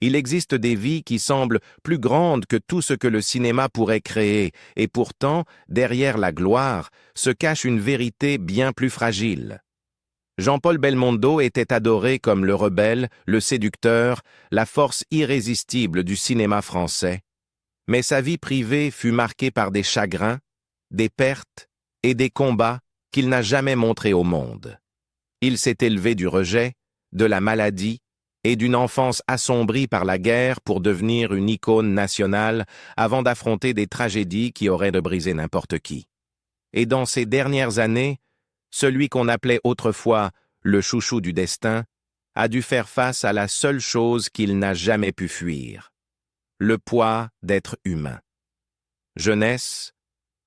Il existe des vies qui semblent plus grandes que tout ce que le cinéma pourrait créer, et pourtant, derrière la gloire, se cache une vérité bien plus fragile. Jean-Paul Belmondo était adoré comme le rebelle, le séducteur, la force irrésistible du cinéma français. Mais sa vie privée fut marquée par des chagrins, des pertes et des combats qu'il n'a jamais montrés au monde. Il s'est élevé du rejet, de la maladie et d'une enfance assombrie par la guerre pour devenir une icône nationale avant d'affronter des tragédies qui auraient de briser n'importe qui. Et dans ces dernières années, celui qu'on appelait autrefois le chouchou du destin a dû faire face à la seule chose qu'il n'a jamais pu fuir, le poids d'être humain. Jeunesse,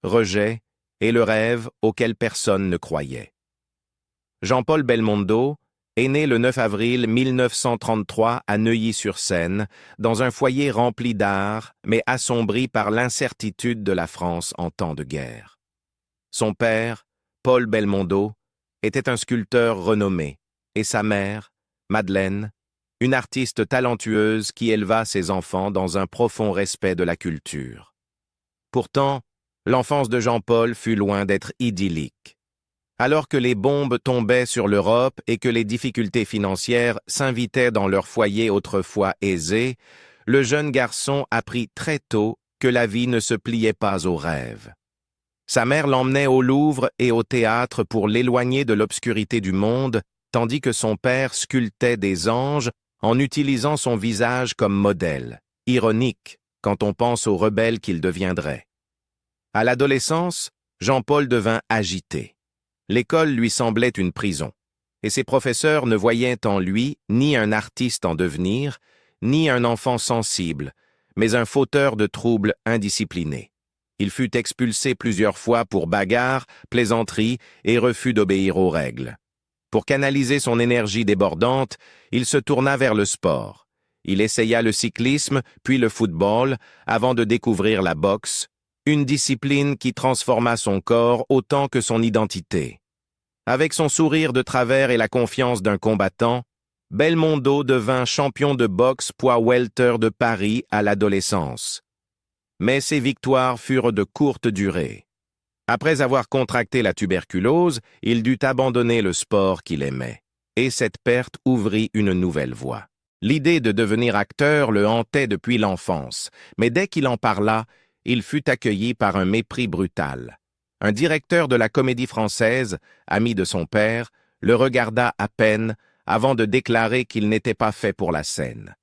rejet et le rêve auquel personne ne croyait. Jean-Paul Belmondo est né le 9 avril 1933 à Neuilly-sur-Seine, dans un foyer rempli d'art, mais assombri par l'incertitude de la France en temps de guerre. Son père, Paul Belmondo, était un sculpteur renommé, et sa mère, Madeleine, une artiste talentueuse qui éleva ses enfants dans un profond respect de la culture. Pourtant, l'enfance de Jean-Paul fut loin d'être idyllique. Alors que les bombes tombaient sur l'Europe et que les difficultés financières s'invitaient dans leur foyer autrefois aisé, le jeune garçon apprit très tôt que la vie ne se pliait pas aux rêves. Sa mère l'emmenait au Louvre et au théâtre pour l'éloigner de l'obscurité du monde, tandis que son père sculptait des anges en utilisant son visage comme modèle, ironique quand on pense aux rebelles qu'il deviendrait. À l'adolescence, Jean-Paul devint agité. L'école lui semblait une prison, et ses professeurs ne voyaient en lui ni un artiste en devenir, ni un enfant sensible, mais un fauteur de troubles indiscipliné. Il fut expulsé plusieurs fois pour bagarres, plaisanteries et refus d'obéir aux règles. Pour canaliser son énergie débordante, il se tourna vers le sport. Il essaya le cyclisme, puis le football, avant de découvrir la boxe, une discipline qui transforma son corps autant que son identité. Avec son sourire de travers et la confiance d'un combattant, Belmondo devint champion de boxe poids welter de Paris à l'adolescence. Mais ses victoires furent de courte durée. Après avoir contracté la tuberculose, il dut abandonner le sport qu'il aimait. Et cette perte ouvrit une nouvelle voie. L'idée de devenir acteur le hantait depuis l'enfance, mais dès qu'il en parla, il fut accueilli par un mépris brutal. Un directeur de la Comédie Française, ami de son père, le regarda à peine avant de déclarer qu'il n'était pas fait pour la scène.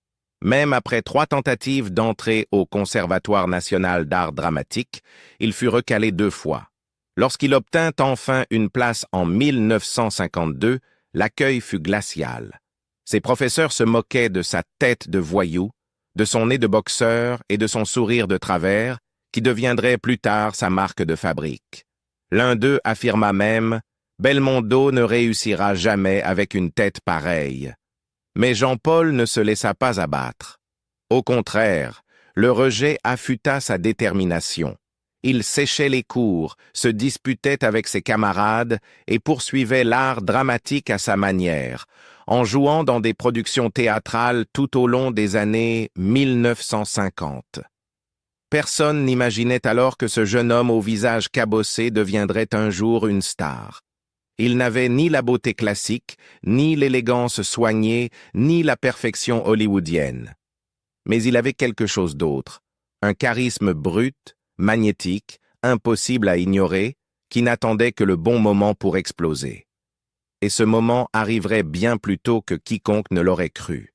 Même après 3 tentatives d'entrée au Conservatoire national d'art dramatique, il fut recalé 2 fois. Lorsqu'il obtint enfin une place en 1952, l'accueil fut glacial. Ses professeurs se moquaient de sa tête de voyou, de son nez de boxeur et de son sourire de travers, qui deviendrait plus tard sa marque de fabrique. L'un d'eux affirma même « Belmondo ne réussira jamais avec une tête pareille ». Mais Jean-Paul ne se laissa pas abattre. Au contraire, le rejet affûta sa détermination. Il séchait les cours, se disputait avec ses camarades et poursuivait l'art dramatique à sa manière, en jouant dans des productions théâtrales tout au long des années 1950. Personne n'imaginait alors que ce jeune homme au visage cabossé deviendrait un jour une star. Il n'avait ni la beauté classique, ni l'élégance soignée, ni la perfection hollywoodienne. Mais il avait quelque chose d'autre, un charisme brut, magnétique, impossible à ignorer, qui n'attendait que le bon moment pour exploser. Et ce moment arriverait bien plus tôt que quiconque ne l'aurait cru.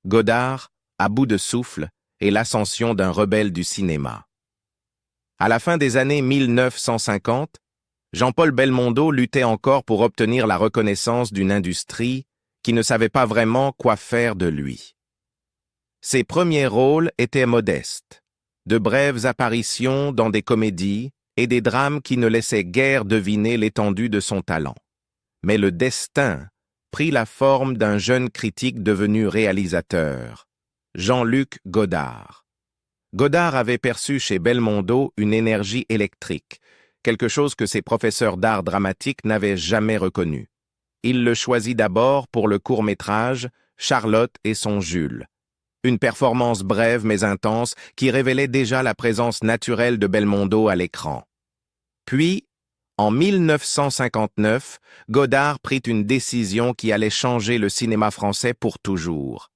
Godard, à bout de souffle, est l'ascension d'un rebelle du cinéma. À la fin des années 1950, Jean-Paul Belmondo luttait encore pour obtenir la reconnaissance d'une industrie qui ne savait pas vraiment quoi faire de lui. Ses premiers rôles étaient modestes, de brèves apparitions dans des comédies et des drames qui ne laissaient guère deviner l'étendue de son talent. Mais le destin prit la forme d'un jeune critique devenu réalisateur, Jean-Luc Godard. Godard avait perçu chez Belmondo une énergie électrique, quelque chose que ses professeurs d'art dramatique n'avaient jamais reconnu. Il le choisit d'abord pour le court-métrage « Charlotte et son Jules ». Une performance brève mais intense qui révélait déjà la présence naturelle de Belmondo à l'écran. Puis, en 1959, Godard prit une décision qui allait changer le cinéma français pour toujours.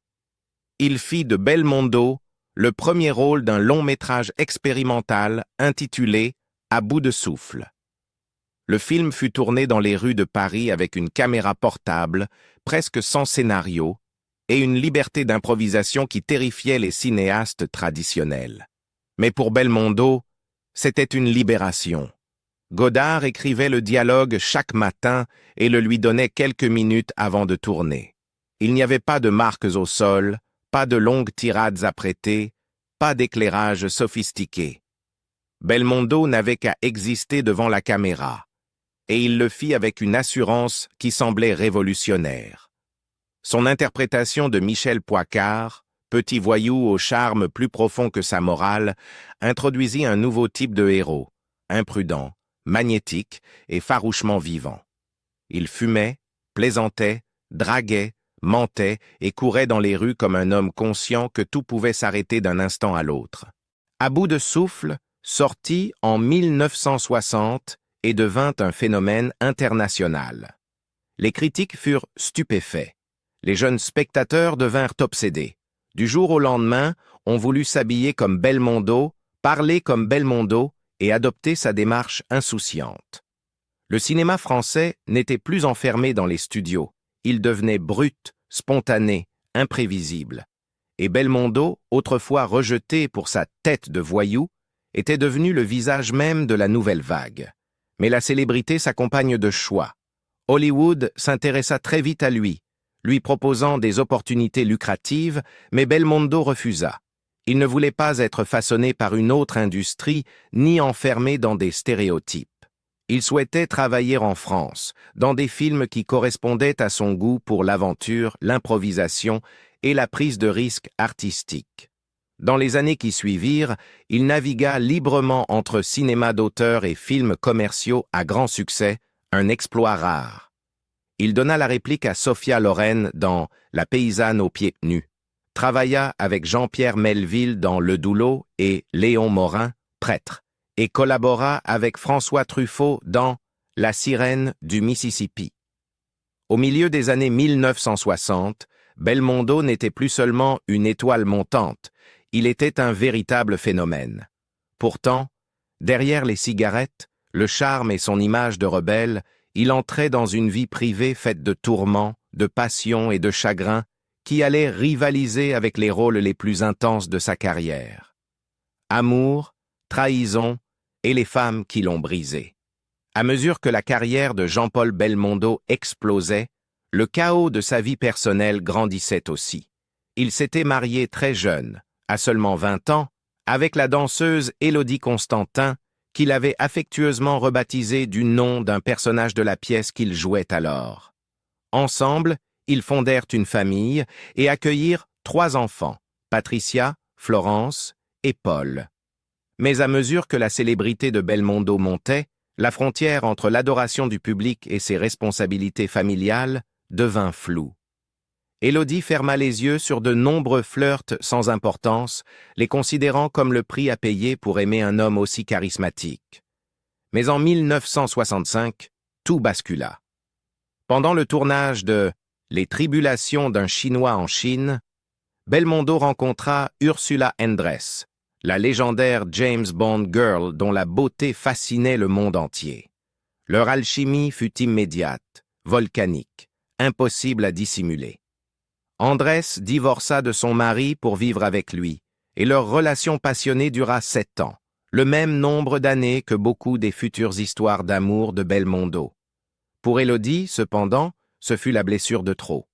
Il fit de Belmondo le premier rôle d'un long-métrage expérimental intitulé « À bout de souffle ». Le film fut tourné dans les rues de Paris avec une caméra portable, presque sans scénario, et une liberté d'improvisation qui terrifiait les cinéastes traditionnels. Mais pour Belmondo, c'était une libération. Godard écrivait le dialogue chaque matin et le lui donnait quelques minutes avant de tourner. Il n'y avait pas de marques au sol, pas de longues tirades à prêter, pas d'éclairage sophistiqué. Belmondo n'avait qu'à exister devant la caméra, et il le fit avec une assurance qui semblait révolutionnaire. Son interprétation de Michel Poicart, petit voyou au charme plus profond que sa morale, introduisit un nouveau type de héros, imprudent, magnétique et farouchement vivant. Il fumait, plaisantait, draguait, mentait et courait dans les rues comme un homme conscient que tout pouvait s'arrêter d'un instant à l'autre. À bout de souffle, sorti en 1960 et devint un phénomène international. Les critiques furent stupéfaits. Les jeunes spectateurs devinrent obsédés. Du jour au lendemain, on voulut s'habiller comme Belmondo, parler comme Belmondo et adopter sa démarche insouciante. Le cinéma français n'était plus enfermé dans les studios. Il devenait brut, spontané, imprévisible. Et Belmondo, autrefois rejeté pour sa tête de voyou, était devenu le visage même de la nouvelle vague. Mais la célébrité s'accompagne de choix. Hollywood s'intéressa très vite à lui proposant des opportunités lucratives, mais Belmondo refusa. Il ne voulait pas être façonné par une autre industrie, ni enfermé dans des stéréotypes. Il souhaitait travailler en France, dans des films qui correspondaient à son goût pour l'aventure, l'improvisation et la prise de risques artistiques. Dans les années qui suivirent, il navigua librement entre cinéma d'auteur et films commerciaux à grand succès, un exploit rare. Il donna la réplique à Sophia Loren dans La paysanne aux pieds nus, travailla avec Jean-Pierre Melville dans Le Doulot et Léon Morin, prêtre, et collabora avec François Truffaut dans La sirène du Mississippi. Au milieu des années 1960, Belmondo n'était plus seulement une étoile montante, il était un véritable phénomène. Pourtant, derrière les cigarettes, le charme et son image de rebelle, il entrait dans une vie privée faite de tourments, de passions et de chagrins qui allaient rivaliser avec les rôles les plus intenses de sa carrière. Amour, trahison et les femmes qui l'ont brisé. À mesure que la carrière de Jean-Paul Belmondo explosait, le chaos de sa vie personnelle grandissait aussi. Il s'était marié très jeune, à seulement 20 ans, avec la danseuse Élodie Constantin, qu'il avait affectueusement rebaptisé du nom d'un personnage de la pièce qu'il jouait alors. Ensemble, ils fondèrent une famille et accueillirent 3 enfants, Patricia, Florence et Paul. Mais à mesure que la célébrité de Belmondo montait, la frontière entre l'adoration du public et ses responsabilités familiales devint floue. Élodie ferma les yeux sur de nombreux flirts sans importance, les considérant comme le prix à payer pour aimer un homme aussi charismatique. Mais en 1965, tout bascula. Pendant le tournage de « Les tribulations d'un Chinois en Chine », Belmondo rencontra Ursula Andress, la légendaire James Bond girl dont la beauté fascinait le monde entier. Leur alchimie fut immédiate, volcanique, impossible à dissimuler. Andress divorça de son mari pour vivre avec lui, et leur relation passionnée dura 7 ans, le même nombre d'années que beaucoup des futures histoires d'amour de Belmondo. Pour Élodie, cependant, ce fut la blessure de trop.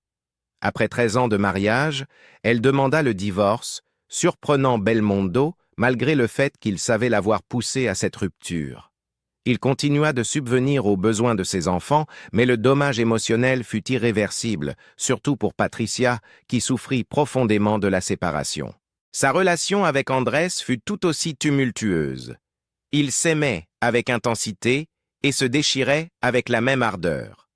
Après 13 ans de mariage, elle demanda le divorce, surprenant Belmondo malgré le fait qu'il savait l'avoir poussée à cette rupture. Il continua de subvenir aux besoins de ses enfants, mais le dommage émotionnel fut irréversible, surtout pour Patricia, qui souffrit profondément de la séparation. Sa relation avec Andress fut tout aussi tumultueuse. Ils s'aimaient avec intensité et se déchiraient avec la même ardeur.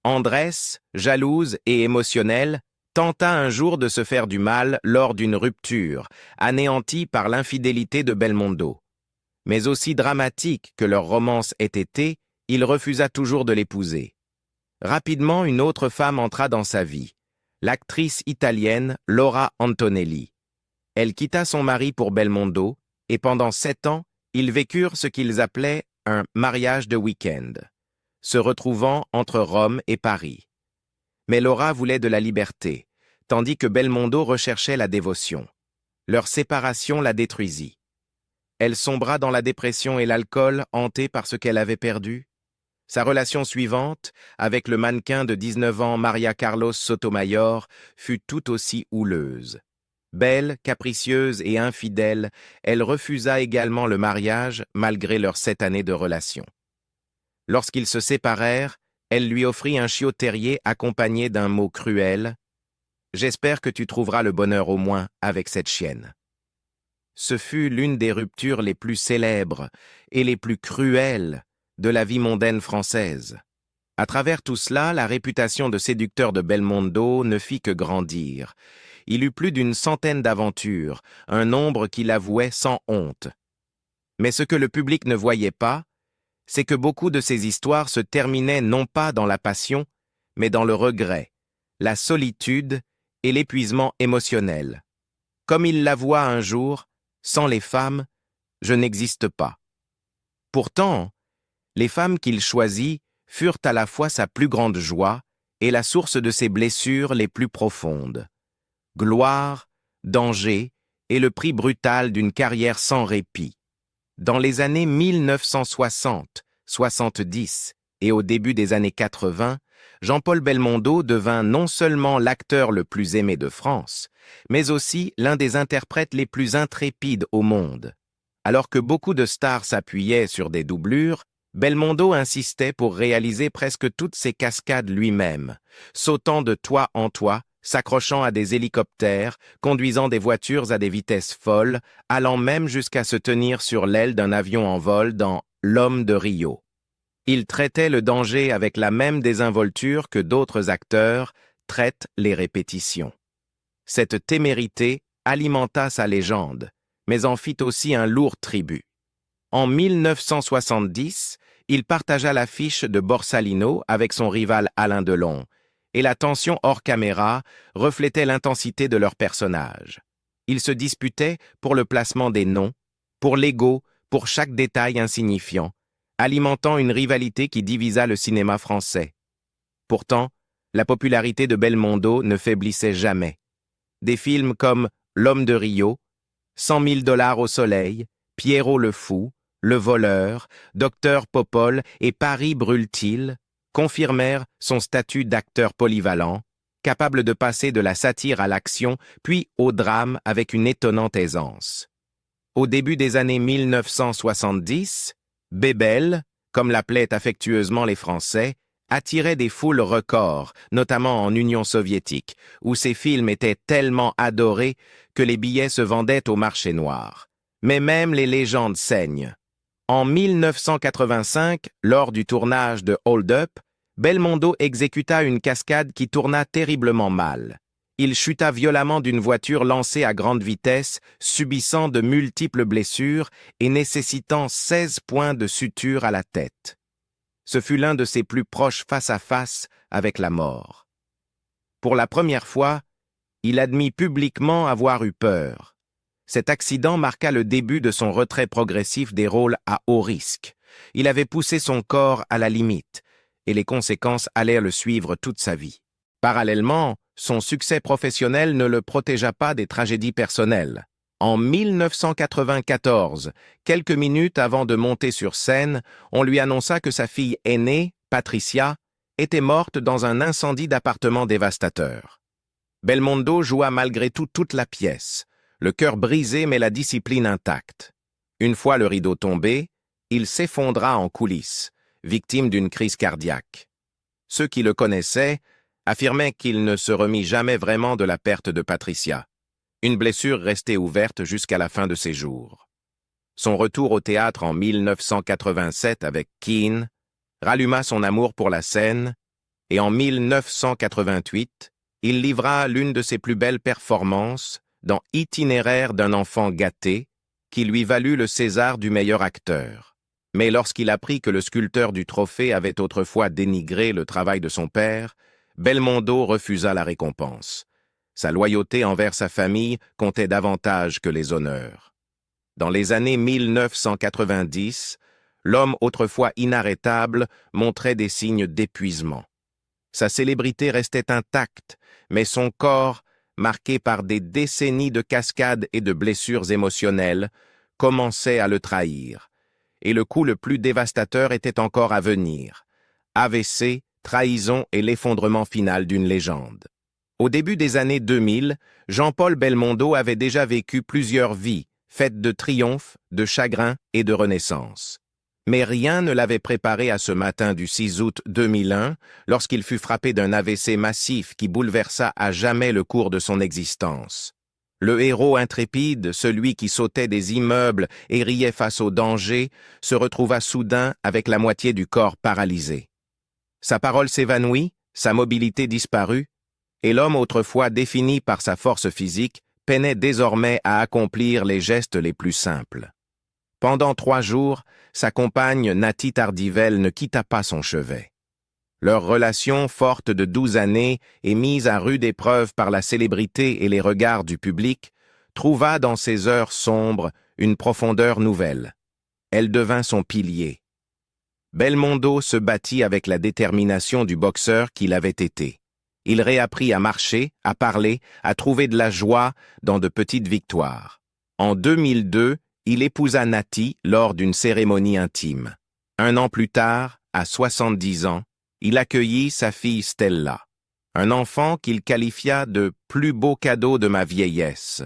Andress, jalouse et émotionnelle, tenta un jour de se faire du mal lors d'une rupture, anéantie par l'infidélité de Belmondo. Mais aussi dramatique que leur romance ait été, il refusa toujours de l'épouser. Rapidement, une autre femme entra dans sa vie, l'actrice italienne Laura Antonelli. Elle quitta son mari pour Belmondo, et pendant 7 ans, ils vécurent ce qu'ils appelaient un mariage de week-end, se retrouvant entre Rome et Paris. Mais Laura voulait de la liberté, tandis que Belmondo recherchait la dévotion. Leur séparation la détruisit. Elle sombra dans la dépression et l'alcool, hantée par ce qu'elle avait perdu. Sa relation suivante, avec le mannequin de 19 ans Maria Carlos Sotomayor, fut tout aussi houleuse. Belle, capricieuse et infidèle, elle refusa également le mariage malgré leurs 7 années de relation. Lorsqu'ils se séparèrent, elle lui offrit un chiot terrier accompagné d'un mot cruel. « J'espère que tu trouveras le bonheur au moins avec cette chienne. » Ce fut l'une des ruptures les plus célèbres et les plus cruelles de la vie mondaine française. À travers tout cela, la réputation de séducteur de Belmondo ne fit que grandir. Il eut plus d'une centaine d'aventures, un nombre qu'il avouait sans honte. Mais ce que le public ne voyait pas, c'est que beaucoup de ces histoires se terminaient non pas dans la passion, mais dans le regret, la solitude et l'épuisement émotionnel. Comme il l'avoua un jour, « Sans les femmes, je n'existe pas ». Pourtant, les femmes qu'il choisit furent à la fois sa plus grande joie et la source de ses blessures les plus profondes. Gloire, danger et le prix brutal d'une carrière sans répit. Dans les années 1960, 70 et au début des années 80, Jean-Paul Belmondo devint non seulement l'acteur le plus aimé de France, mais aussi l'un des interprètes les plus intrépides au monde. Alors que beaucoup de stars s'appuyaient sur des doublures, Belmondo insistait pour réaliser presque toutes ses cascades lui-même, sautant de toit en toit, s'accrochant à des hélicoptères, conduisant des voitures à des vitesses folles, allant même jusqu'à se tenir sur l'aile d'un avion en vol dans L'Homme de Rio. Il traitait le danger avec la même désinvolture que d'autres acteurs traitent les répétitions. Cette témérité alimenta sa légende, mais en fit aussi un lourd tribut. En 1970, il partagea l'affiche de Borsalino avec son rival Alain Delon, et la tension hors caméra reflétait l'intensité de leurs personnages. Ils se disputaient pour le placement des noms, pour l'ego, pour chaque détail insignifiant, alimentant une rivalité qui divisa le cinéma français. Pourtant, la popularité de Belmondo ne faiblissait jamais. Des films comme L'Homme de Rio, 100 000 $ au soleil, Pierrot le Fou, Le Voleur, Docteur Popol et Paris brûle-t-il confirmèrent son statut d'acteur polyvalent, capable de passer de la satire à l'action, puis au drame avec une étonnante aisance. Au début des années 1970, Bébel, comme l'appelaient affectueusement les Français, attirait des foules records, notamment en Union soviétique, où ses films étaient tellement adorés que les billets se vendaient au marché noir. Mais même les légendes saignent. En 1985, lors du tournage de Hold Up, Belmondo exécuta une cascade qui tourna terriblement mal. Il chuta violemment d'une voiture lancée à grande vitesse, subissant de multiples blessures et nécessitant 16 points de suture à la tête. Ce fut l'un de ses plus proches face-à-face avec la mort. Pour la première fois, il admit publiquement avoir eu peur. Cet accident marqua le début de son retrait progressif des rôles à haut risque. Il avait poussé son corps à la limite, et les conséquences allaient le suivre toute sa vie. Parallèlement, son succès professionnel ne le protégea pas des tragédies personnelles. En 1994, quelques minutes avant de monter sur scène, on lui annonça que sa fille aînée, Patricia, était morte dans un incendie d'appartement dévastateur. Belmondo joua malgré tout toute la pièce, le cœur brisé mais la discipline intacte. Une fois le rideau tombé, il s'effondra en coulisses, victime d'une crise cardiaque. Ceux qui le connaissaient affirmaient qu'il ne se remit jamais vraiment de la perte de Patricia, une blessure restée ouverte jusqu'à la fin de ses jours. Son retour au théâtre en 1987 avec Keane ralluma son amour pour la scène et en 1988, Il livra l'une de ses plus belles performances dans Itinéraire d'un enfant gâté, qui lui valut le César du meilleur acteur. Mais lorsqu'il apprit que le sculpteur du trophée avait autrefois dénigré le travail de son père, Belmondo refusa la récompense. Sa loyauté envers sa famille comptait davantage que les honneurs. Dans les années 1990, l'homme autrefois inarrêtable montrait des signes d'épuisement. Sa célébrité restait intacte, mais son corps, marqué par des décennies de cascades et de blessures émotionnelles, commençait à le trahir. Et le coup le plus dévastateur était encore à venir. AVC, trahison et l'effondrement final d'une légende. Au début des années 2000, Jean-Paul Belmondo avait déjà vécu plusieurs vies, faites de triomphe, de chagrin et de renaissance. Mais rien ne l'avait préparé à ce matin du 6 août 2001, lorsqu'il fut frappé d'un AVC massif qui bouleversa à jamais le cours de son existence. Le héros intrépide, celui qui sautait des immeubles et riait face au danger, se retrouva soudain avec la moitié du corps paralysé. Sa parole s'évanouit, sa mobilité disparut, et l'homme autrefois défini par sa force physique peinait désormais à accomplir les gestes les plus simples. Pendant 3 jours, sa compagne Nathy Tardivell ne quitta pas son chevet. Leur relation, forte de 12 années et mise à rude épreuve par la célébrité et les regards du public, trouva dans ces heures sombres une profondeur nouvelle. Elle devint son pilier. Belmondo se battit avec la détermination du boxeur qu'il avait été. Il réapprit à marcher, à parler, à trouver de la joie dans de petites victoires. En 2002, il épousa Nathy lors d'une cérémonie intime. 1 an plus tard, à 70 ans, il accueillit sa fille Stella, un enfant qu'il qualifia de « plus beau cadeau de ma vieillesse ».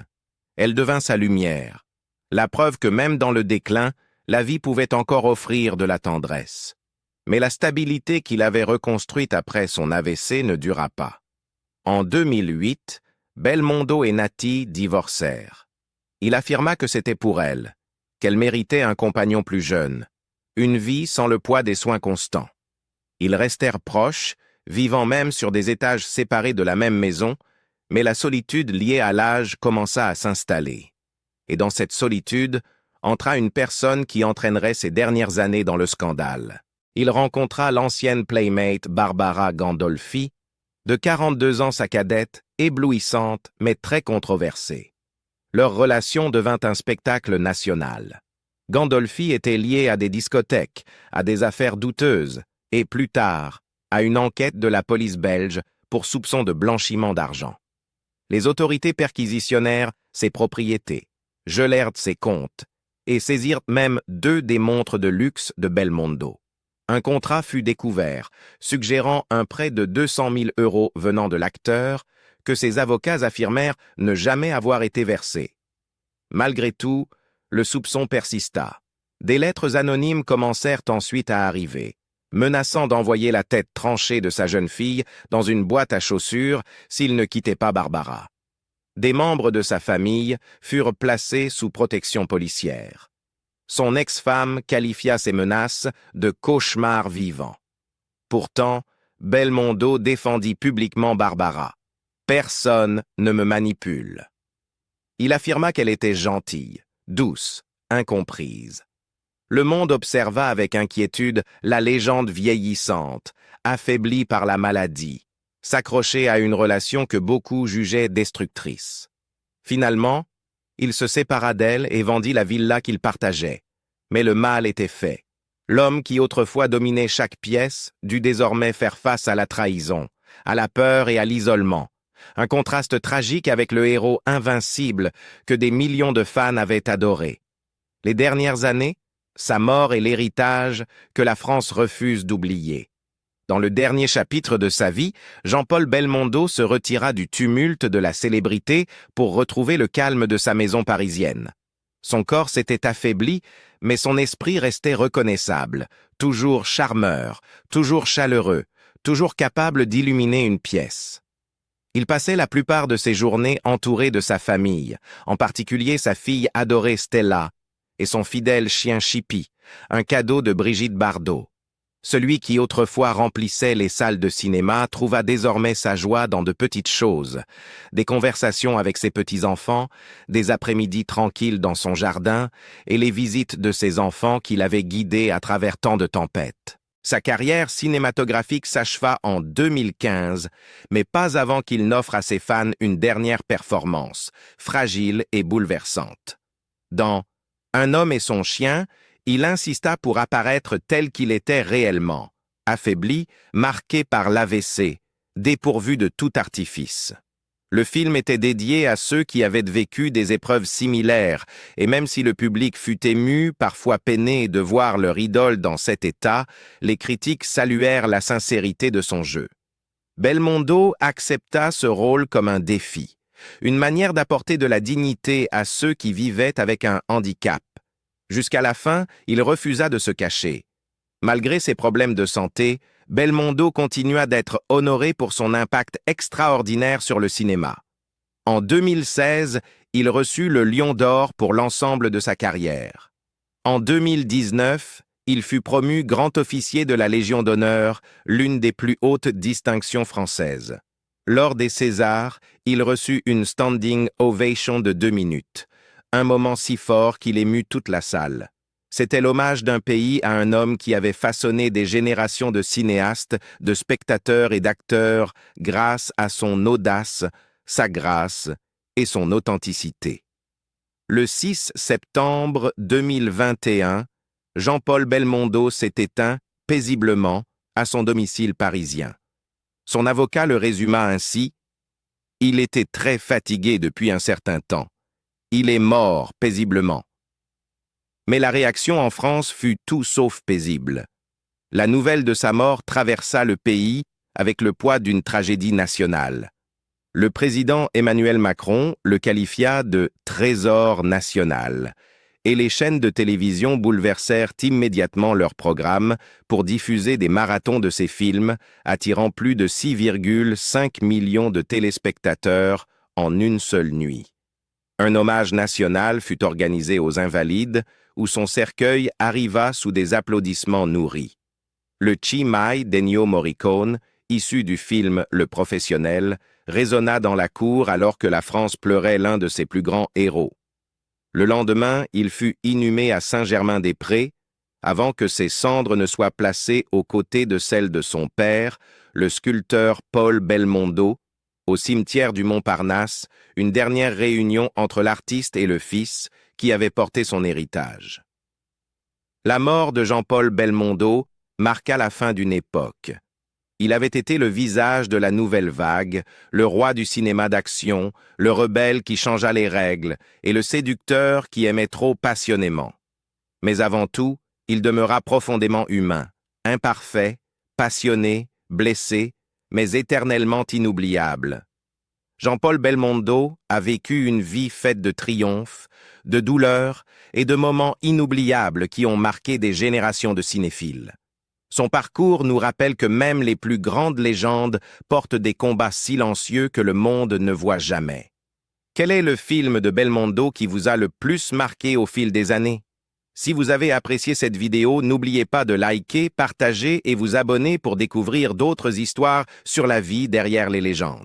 Elle devint sa lumière, la preuve que même dans le déclin, la vie pouvait encore offrir de la tendresse. Mais la stabilité qu'il avait reconstruite après son AVC ne dura pas. En 2008, Belmondo et Nathy divorcèrent. Il affirma que c'était pour elle, qu'elle méritait un compagnon plus jeune, une vie sans le poids des soins constants. Ils restèrent proches, vivant même sur des étages séparés de la même maison, mais la solitude liée à l'âge commença à s'installer. Et dans cette solitude, entra une personne qui entraînerait ses dernières années dans le scandale. Il rencontra l'ancienne playmate Barbara Gandolfi, de 42 ans sa cadette, éblouissante mais très controversée. Leur relation devint un spectacle national. Gandolfi était liée à des discothèques, à des affaires douteuses, et plus tard, à une enquête de la police belge pour soupçon de blanchiment d'argent. Les autorités perquisitionnèrent ses propriétés, gelèrent ses comptes, et saisirent même 2 des montres de luxe de Belmondo. Un contrat fut découvert, suggérant un prêt de 200 000 € venant de l'acteur, que ses avocats affirmèrent ne jamais avoir été versé. Malgré tout, le soupçon persista. Des lettres anonymes commencèrent ensuite à arriver, menaçant d'envoyer la tête tranchée de sa jeune fille dans une boîte à chaussures s'il ne quittait pas Barbara. Des membres de sa famille furent placés sous protection policière. Son ex-femme qualifia ces menaces de cauchemar vivant. Pourtant, Belmondo défendit publiquement Barbara. « Personne ne me manipule ». Il affirma qu'elle était gentille, douce, incomprise. Le monde observa avec inquiétude la légende vieillissante, affaiblie par la maladie, s'accrocher à une relation que beaucoup jugeaient destructrice. Finalement, il se sépara d'elle et vendit la villa qu'il partageait. Mais le mal était fait. L'homme qui autrefois dominait chaque pièce dut désormais faire face à la trahison, à la peur et à l'isolement. Un contraste tragique avec le héros invincible que des millions de fans avaient adoré. Les dernières années, sa mort est l'héritage que la France refuse d'oublier. Dans le dernier chapitre de sa vie, Jean-Paul Belmondo se retira du tumulte de la célébrité pour retrouver le calme de sa maison parisienne. Son corps s'était affaibli, mais son esprit restait reconnaissable, toujours charmeur, toujours chaleureux, toujours capable d'illuminer une pièce. Il passait la plupart de ses journées entouré de sa famille, en particulier sa fille adorée Stella et son fidèle chien Chippy, un cadeau de Brigitte Bardot. Celui qui autrefois remplissait les salles de cinéma trouva désormais sa joie dans de petites choses. Des conversations avec ses petits-enfants, des après-midi tranquilles dans son jardin et les visites de ses enfants qui l'avaient guidé à travers tant de tempêtes. Sa carrière cinématographique s'acheva en 2015, mais pas avant qu'il n'offre à ses fans une dernière performance, fragile et bouleversante. Dans Un homme et son chien, il insista pour apparaître tel qu'il était réellement, affaibli, marqué par l'AVC, dépourvu de tout artifice. Le film était dédié à ceux qui avaient vécu des épreuves similaires, et même si le public fut ému, parfois peiné de voir leur idole dans cet état, les critiques saluèrent la sincérité de son jeu. Belmondo accepta ce rôle comme un défi, une manière d'apporter de la dignité à ceux qui vivaient avec un handicap. Jusqu'à la fin, il refusa de se cacher. Malgré ses problèmes de santé, Belmondo continua d'être honoré pour son impact extraordinaire sur le cinéma. En 2016, il reçut le Lion d'Or pour l'ensemble de sa carrière. En 2019, il fut promu grand officier de la Légion d'honneur, l'une des plus hautes distinctions françaises. Lors des Césars, il reçut une standing ovation de 2 minutes, un moment si fort qu'il émut toute la salle. C'était l'hommage d'un pays à un homme qui avait façonné des générations de cinéastes, de spectateurs et d'acteurs grâce à son audace, sa grâce et son authenticité. Le 6 septembre 2021, Jean-Paul Belmondo s'est éteint paisiblement à son domicile parisien. Son avocat le résuma ainsi: « Il était très fatigué depuis un certain temps. Il est mort paisiblement. » Mais la réaction en France fut tout sauf paisible. La nouvelle de sa mort traversa le pays avec le poids d'une tragédie nationale. Le président Emmanuel Macron le qualifia de « trésor national » et les chaînes de télévision bouleversèrent immédiatement leur programme pour diffuser des marathons de ses films, attirant plus de 6,5 millions de téléspectateurs en une seule nuit. Un hommage national fut organisé aux Invalides, où son cercueil arriva sous des applaudissements nourris. Le Chi Mai d'Ennio Morricone, issu du film Le Professionnel, résonna dans la cour alors que la France pleurait l'un de ses plus grands héros. Le lendemain, il fut inhumé à Saint-Germain-des-Prés, avant que ses cendres ne soient placées aux côtés de celles de son père, le sculpteur Paul Belmondo, au cimetière du Montparnasse, une dernière réunion entre l'artiste et le fils qui avait porté son héritage. La mort de Jean-Paul Belmondo marqua la fin d'une époque. Il avait été le visage de la nouvelle vague, le roi du cinéma d'action, le rebelle qui changea les règles et le séducteur qui aimait trop passionnément. Mais avant tout, il demeura profondément humain, imparfait, passionné, blessé, mais éternellement inoubliable. Jean-Paul Belmondo a vécu une vie faite de triomphes, de douleurs et de moments inoubliables qui ont marqué des générations de cinéphiles. Son parcours nous rappelle que même les plus grandes légendes portent des combats silencieux que le monde ne voit jamais. Quel est le film de Belmondo qui vous a le plus marqué au fil des années? Si vous avez apprécié cette vidéo, n'oubliez pas de liker, partager et vous abonner pour découvrir d'autres histoires sur la vie derrière les légendes.